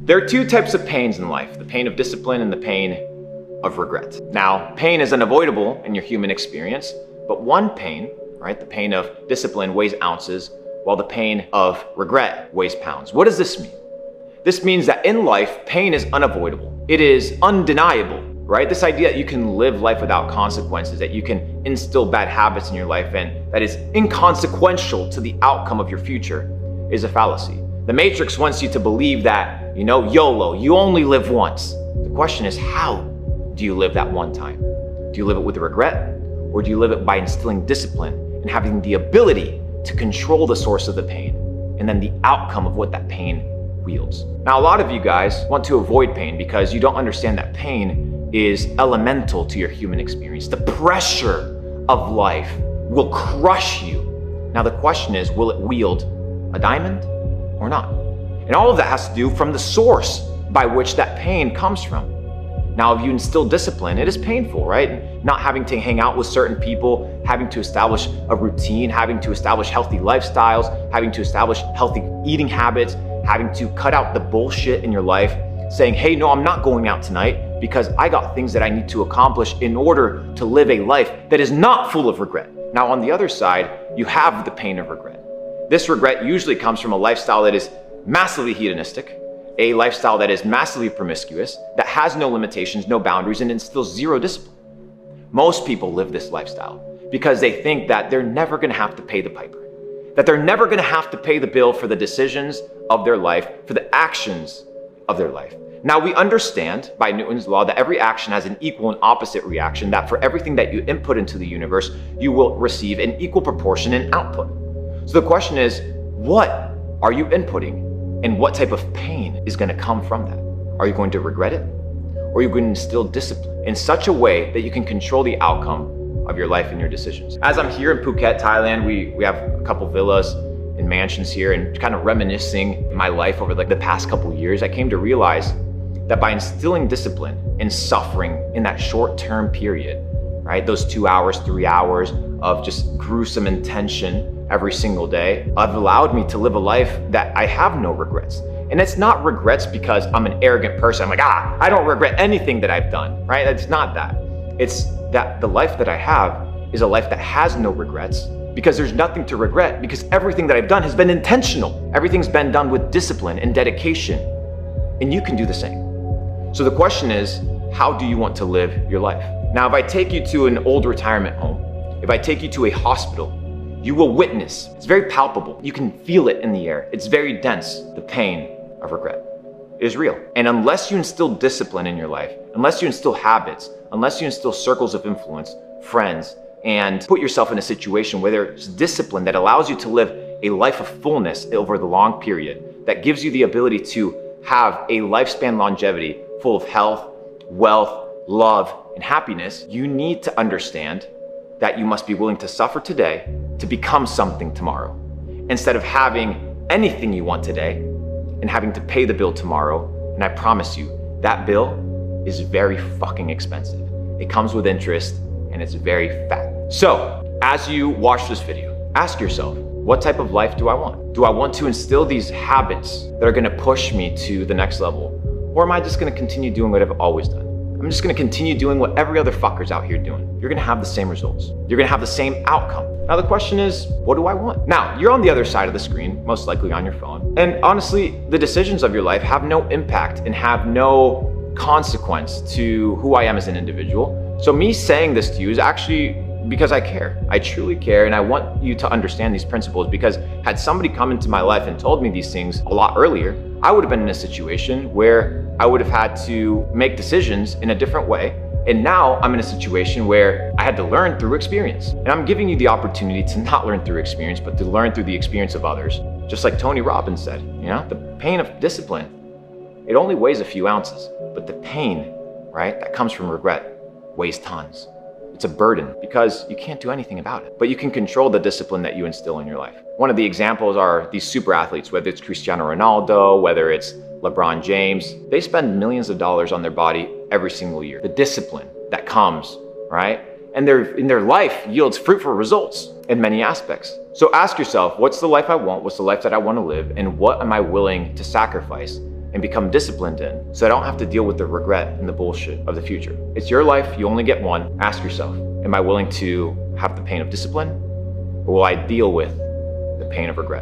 There are two types of pains in life, the pain of discipline and the pain of regret. Now, pain is unavoidable in your human experience, but one pain, right, the pain of discipline weighs ounces, while the pain of regret weighs pounds. What does this mean? This means that in life, pain is unavoidable. It is undeniable, right? This idea that you can live life without consequences, that you can instill bad habits in your life and that is inconsequential to the outcome of your future is a fallacy. The Matrix wants you to believe that, YOLO, you only live once. The question is, how do you live that one time? Do you live it with regret, or do you live it by instilling discipline and having the ability to control the source of the pain and then the outcome of what that pain wields? Now, a lot of you guys want to avoid pain because you don't understand that pain is elemental to your human experience. The pressure of life will crush you. Now, the question is, will it wield a diamond or not? And all of that has to do from the source by which that pain comes from. Now, if you instill discipline, it is painful, right? Not having to hang out with certain people, having to establish a routine, having to establish healthy lifestyles, having to establish healthy eating habits, having to cut out the bullshit in your life, saying, hey, no, I'm not going out tonight because I got things that I need to accomplish in order to live a life that is not full of regret. Now, on the other side, you have the pain of regret. This regret usually comes from a lifestyle that is massively hedonistic, a lifestyle that is massively promiscuous, that has no limitations, no boundaries, and instills zero discipline. Most people live this lifestyle because they think that they're never going to have to pay the piper, that they're never going to have to pay the bill for the decisions of their life, for the actions of their life. Now, we understand by Newton's law that every action has an equal and opposite reaction, that for everything that you input into the universe, you will receive an equal proportion in output. So the question is, what are you inputting? And what type of pain is going to come from that? Are you going to regret it? Or are you going to instill discipline in such a way that you can control the outcome of your life and your decisions? As I'm here in Phuket, Thailand, we have a couple villas and mansions here, and kind of reminiscing my life over the past couple years, I came to realize that by instilling discipline and suffering in that short-term period, right, those 2 hours, 3 hours of just gruesome intention every single day, have allowed me to live a life that I have no regrets. And it's not regrets because I'm an arrogant person. I'm like, I don't regret anything that I've done, right? It's not that. It's that the life that I have is a life that has no regrets because there's nothing to regret, because everything that I've done has been intentional. Everything's been done with discipline and dedication, and you can do the same. So the question is, how do you want to live your life? Now, if I take you to an old retirement home, if I take you to a hospital, you will witness, it's very palpable. You can feel it in the air. It's very dense, the pain of regret. It is real. And unless you instill discipline in your life, unless you instill habits, unless you instill circles of influence, friends, and put yourself in a situation where there's discipline that allows you to live a life of fullness over the long period, that gives you the ability to have a lifespan longevity full of health, wealth, love, and happiness, you need to understand that you must be willing to suffer today to become something tomorrow, instead of having anything you want today and having to pay the bill tomorrow. And I promise you, that bill is very fucking expensive. It comes with interest and it's very fat. So as you watch this video, ask yourself, what type of life do I want? Do I want to instill these habits that are gonna push me to the next level? Or am I just gonna continue doing what I've always done? I'm just gonna continue doing what every other fucker's out here doing. You're gonna have the same results. You're gonna have the same outcome. Now the question is, what do I want? Now, you're on the other side of the screen, most likely on your phone. And honestly, the decisions of your life have no impact and have no consequence to who I am as an individual. So me saying this to you is actually because I care. I truly care, and I want you to understand these principles, because had somebody come into my life and told me these things a lot earlier, I would have been in a situation where I would have had to make decisions in a different way. And now I'm in a situation where I had to learn through experience. And I'm giving you the opportunity to not learn through experience, but to learn through the experience of others. Just like Tony Robbins said, the pain of discipline, it only weighs a few ounces, but the pain, right, that comes from regret weighs tons. It's a burden because you can't do anything about it, but you can control the discipline that you instill in your life. One of the examples are these super athletes, whether it's Cristiano Ronaldo, whether it's LeBron James. They spend millions of dollars on their body every single year. The discipline that comes, right? And in their life yields fruitful results in many aspects. So ask yourself, what's the life I want? What's the life that I want to live? And what am I willing to sacrifice and become disciplined in so I don't have to deal with the regret and the bullshit of the future. It's your life, you only get one. Ask yourself, am I willing to have the pain of discipline, or will I deal with the pain of regret?